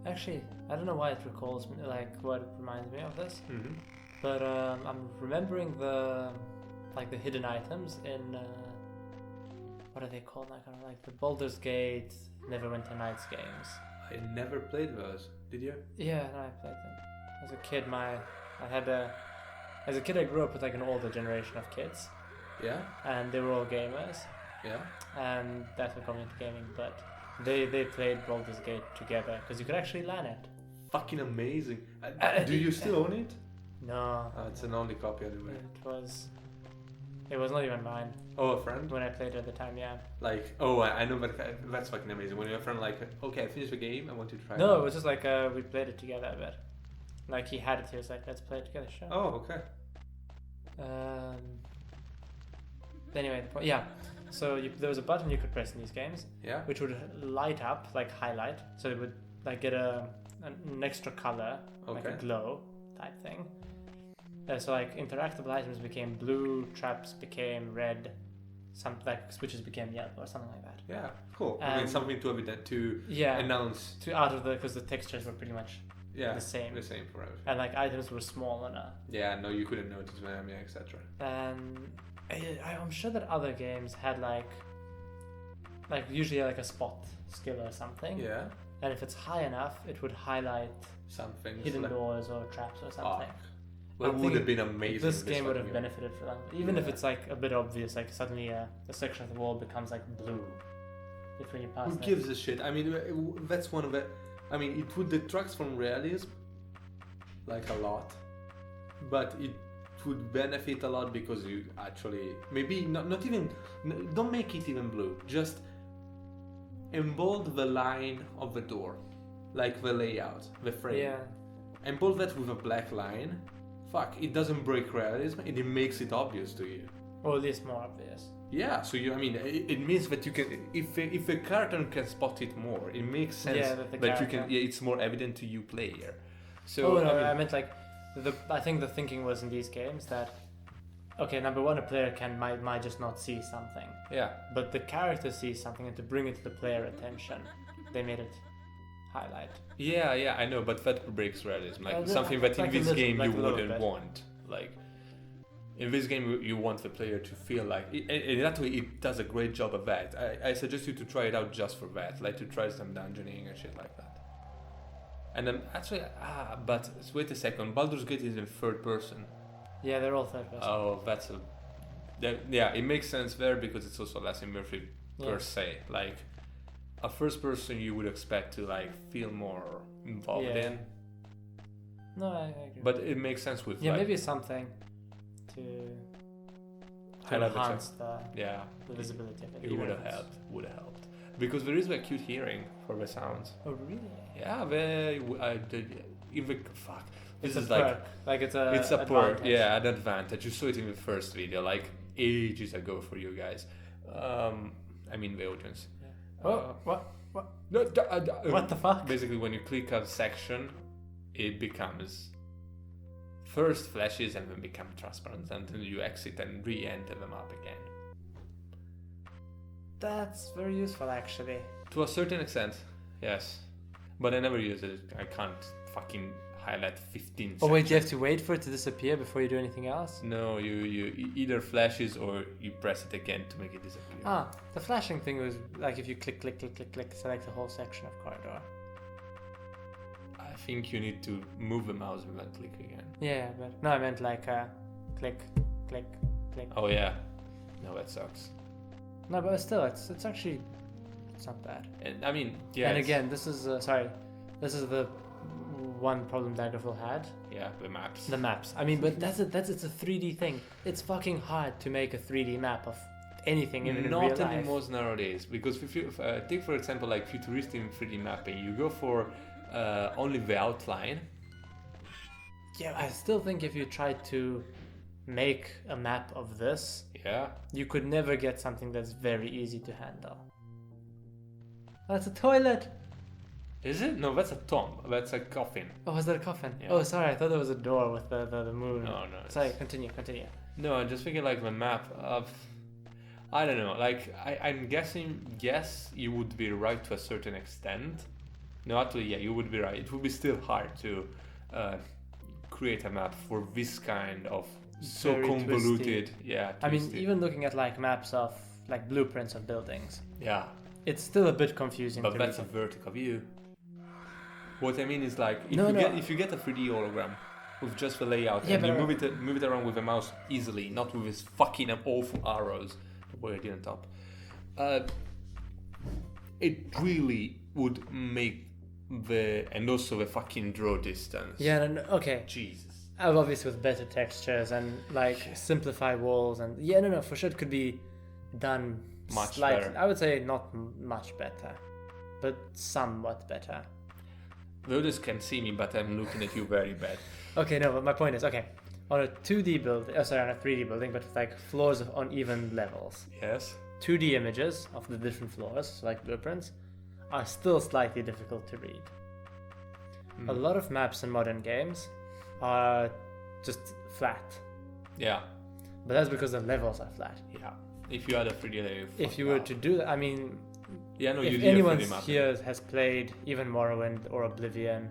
Actually, I don't know why it recalls me, like what it reminds me of this, but I'm remembering the hidden items in what are they called? Like, kind of like the Baldur's Gate, Neverwinter Nights games. I never played those. Did you? Yeah, no, I played them as a kid. As a kid, I grew up with like an older generation of kids. Yeah. And they were all gamers. Yeah. And that's what got me into gaming. But they played Baldur's Gate together because you could actually LAN it. Fucking amazing. Do you still own it? No. It's an only copy anyway. It was not even mine. Oh, a friend? When I played it at the time, yeah. Like, I know, but that's fucking amazing. When your friend like, okay, I finished the game, I want you to try it. No, it was just like we played it together a bit. Like he had it, he was like, let's play it together, sure. Oh, okay. Anyway, yeah. So there was a button you could press in these games, yeah, which would light up, like highlight, so it would like get an extra color, like a glow type thing. So like interactable items became blue, traps became red, something like switches became yellow or something like that. Yeah, cool. I mean, something to evident to announce because the textures were pretty much the same for everything. And like items were smaller. Yeah, no, you couldn't notice them, etc. And I'm sure that other games had like usually like a spot skill or something. Yeah. And if it's high enough, it would highlight something hidden doors or traps or something. Well, it would have been amazing. This game would have benefited from that. Even if it's like a bit obvious, like suddenly a section of the wall becomes like blue. If when you pass. Who gives a shit? I mean, that's one of it. I mean, it would detract from realism, like a lot, but it would benefit a lot because you actually maybe not even don't make it even blue. Just embold the line of the door, like the layout, the frame. Yeah. Embold that with a black line. Fuck, it doesn't break realism, and it makes it obvious to you. Or at least more obvious. Yeah, so it means that you can, if a character can spot it more, it makes sense that you can. Yeah, it's more evident to you player. So I meant like I think the thinking was in these games that number one, a player might just not see something. Yeah. But the character sees something, and to bring it to the player attention, they made it highlight. Yeah, I know, but that breaks realism. Like something that in this game you wouldn't want. Like in this game, you want the player to feel like, and that way it does a great job of that. I suggest you to try it out just for that, like to try some dungeoning and shit like that. And then actually, but wait a second, Baldur's Gate is in third person. Yeah, they're all third person. Oh, it makes sense there because it's also less immersive per se. Like a first person you would expect to like feel more involved in. No, I agree. But it makes sense with maybe something to enhance the visibility of it. It would have helped. Because there is a cute hearing for the sounds. Oh really? Yeah, fuck. It's a perk. It's a perk. Yeah, an advantage. You saw it in the first video, like ages ago for you guys. I mean the audience. What? No, what the fuck? Basically, when you click a section, it becomes first flashes and then become transparent until you exit and re-enter the map again. That's very useful, actually. To a certain extent, yes. But I never use it. I can't fucking highlight 15 sections. Oh wait, you have to wait for it to disappear before you do anything else? No, you either flashes or you press it again to make it disappear. The flashing thing was like if you click, select the whole section of corridor. I think you need to move the mouse and then click again. Yeah, but no, I meant like click. Oh yeah. No, that sucks. No, but still, it's actually not bad. And I mean, yeah. And again, this is the one problem Daggerfall had. Yeah, the maps. I mean, but it's a 3D thing. It's fucking hard to make a 3D map of anything, even in real life. Not anymore nowadays, because if you take for example like futuristic 3D mapping, you go for only the outline. Yeah, I still think if you tried to make a map of this, you could never get something that's very easy to handle. That's a toilet. Is it? No, that's a tomb. That's a coffin. Oh, was that a coffin? Yeah. Oh, sorry. I thought there was a door with the moon. No. Sorry, continue. No, I'm just thinking like the map of... I don't know. Like, I'm guessing, yes, you would be right to a certain extent. No, actually, yeah, you would be right. It would be still hard to create a map for this kind of so Very convoluted. twisty. Yeah, I mean, twisted. even looking at like maps of like blueprints of buildings, Yeah, it's still a bit confusing. but to that's read. a vertical view. What I mean is like if you get a 3D hologram with just the layout and you move it around with a mouse easily, not with these fucking awful arrows where it didn't top. It really would make and also the fucking draw distance. Yeah, okay. Jesus. Obviously with better textures and like simplify walls and for sure it could be done much slightly. better. I would say not much better, but somewhat better. The others can see me, but I'm looking at you very bad. Okay, no, but my point is, okay, on a 2D building, on a 3D building, but with like floors of uneven levels. Yes. 2D images of the different floors, so like blueprints, are still slightly difficult to read. A lot of maps in modern games are just flat. Yeah. But that's because the levels are flat. Yeah. If you had a 3D layer, if you were to do that, I mean, if you anyone here has played even Morrowind or Oblivion,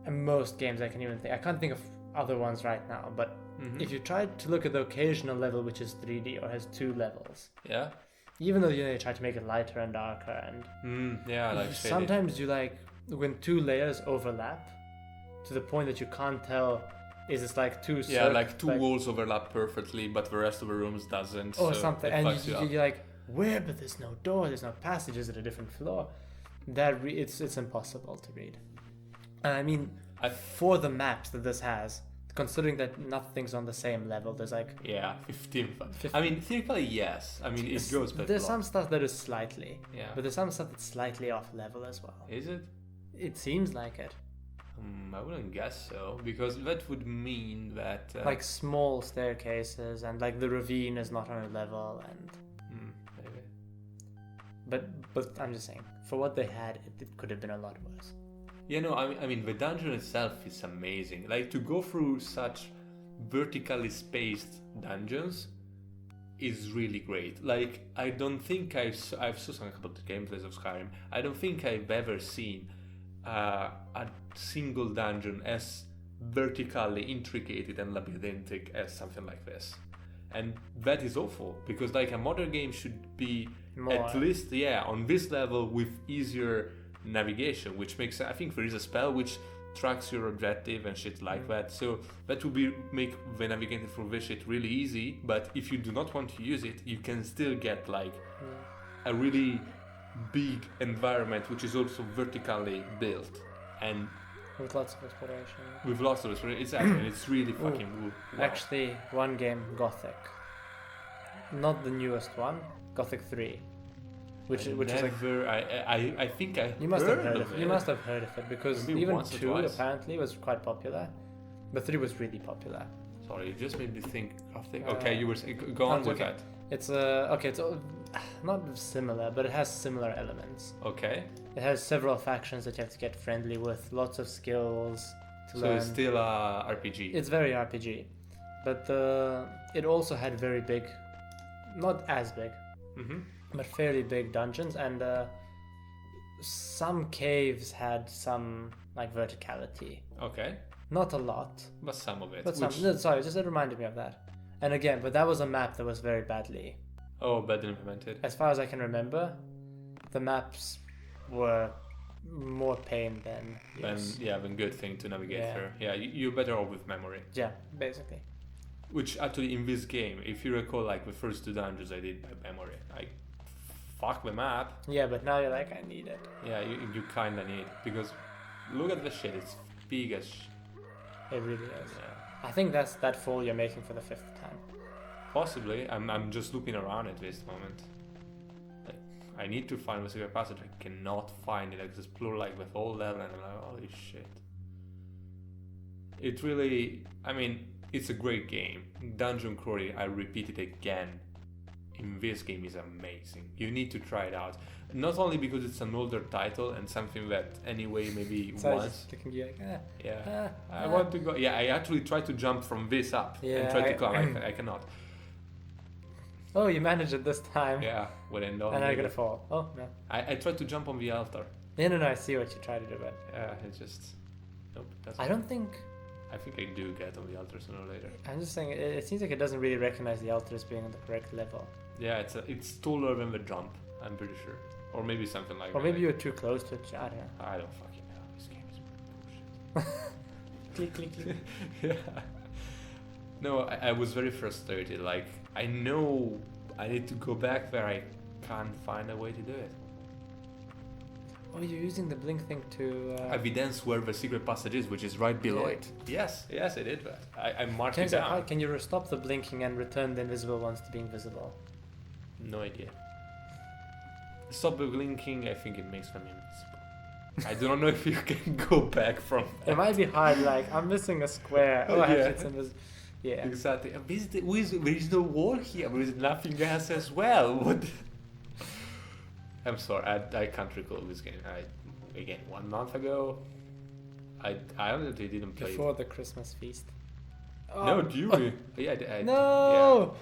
and most games I can even think, I can't think of other ones right now, but if you try to look at the occasional level which is 3D or has 2 levels, yeah, even though you try to make it lighter and darker, and sometimes you like when 2 layers overlap to the point that you can't tell is this like 2 like 2 walls overlap perfectly, but the rest of the rooms doesn't, or something, and you're like, where? But there's no door, there's no passages at a different floor. It's impossible to read. And I mean, for the maps that this has, considering that nothing's on the same level, there's like 15. I mean, theoretically, yes. I mean, it goes. There's some stuff that is slightly, but there's some stuff that's slightly off level as well. Is it? It seems like it. I wouldn't guess so, because that would mean that like small staircases and like the ravine is not on a level and. Maybe. But I'm just saying, for what they had, it could have been a lot worse. Yeah, no, I mean, the dungeon itself is amazing. Like, to go through such vertically spaced dungeons is really great. Like, I don't think I've seen a couple of gameplays of Skyrim. I don't think I've ever seen a single dungeon as vertically intricate and labyrinthic as something like this. And that is awful, because like a modern game should be at least on this level with easier navigation, which makes, I think there is a spell which tracks your objective and shit like that, so that would make the navigating through this shit really easy. But if you do not want to use it, you can still get like a really big environment which is also vertically built and with lots of exploration. Exactly. And it's really fucking cool. Wow. Actually, one game, Gothic, not the newest one, Gothic 3, which is like I think you must have heard of it. You must have heard of it because maybe even 2 apparently was quite popular, but 3 was really popular. Sorry, you just made me think Gothic. Okay, you were saying, go on with that. It's it's not similar, but it has similar elements. Okay. It has several factions that you have to get friendly with, lots of skills to learn. So it's still a RPG. It's very RPG, but it also had very big, not as big, but fairly big dungeons, and some caves had some like verticality. Okay. Not a lot, but some of it. But sorry, just it reminded me of that. And again, but that was a map that was very badly. Badly implemented. As far as I can remember, the maps were more pain than good thing to navigate through. Yeah, you're better off with memory. Yeah, basically. Which actually in this game, if you recall, like the first 2 dungeons I did by memory, like fuck the map. Yeah, but now you're like, I need it. Yeah, you kinda need, because look at the shit, it's big as it really is. Yeah. I think that's that fall you're making for the 5th time. Possibly. I'm just looking around at this moment. Like, I need to find the secret passage. I cannot find it. I just explore like the whole level and I'm like, holy shit. It really, I mean, it's a great game. Dungeon crawling, I repeat it again, in this game is amazing. You need to try it out. Not only because it's an older title and something that anyway maybe once. I want to go. Yeah, I actually tried to jump from this up and try to climb. I cannot. Oh, you managed it this time. Yeah, with endowed. And I'm gonna fall. Oh no. I tried to jump on the altar No, I see what you try to do, but it just nope. I don't think. I think I do get on the altar sooner or later. I'm just saying, it seems like it doesn't really recognize the altar as being on the correct level. Yeah, it's taller than the jump. I'm pretty sure, or maybe something like that. Or maybe you're too close to it. I don't know. I don't fucking know. This game is bullshit. Click, click, click. Yeah. No, I was very frustrated. Like, I know I need to go back there. I can't find a way to do it. Oh, you're using the blink thing to... evidence where the secret passage is, which is right below it. Yes, I did that. I marked it down. Can you stop the blinking and return the invisible ones to being visible? No idea. Stop the blinking, I think it makes them invisible. I don't know if you can go back from that. It might be hard, like, I'm missing a square. Oh, actually, it's invisible. Yeah. Exactly. There is no wall here. There is nothing else as well. What? I'm sorry. I can't recall this game. Again, 1 month ago. I honestly didn't play before the Christmas feast. Oh. No, during. Yeah. No.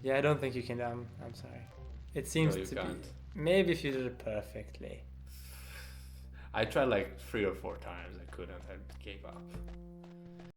Yeah, I don't think you can. I'm sorry. It seems to can't. be. Maybe if you did it perfectly. I tried like 3 or 4 times. I couldn't. I gave up.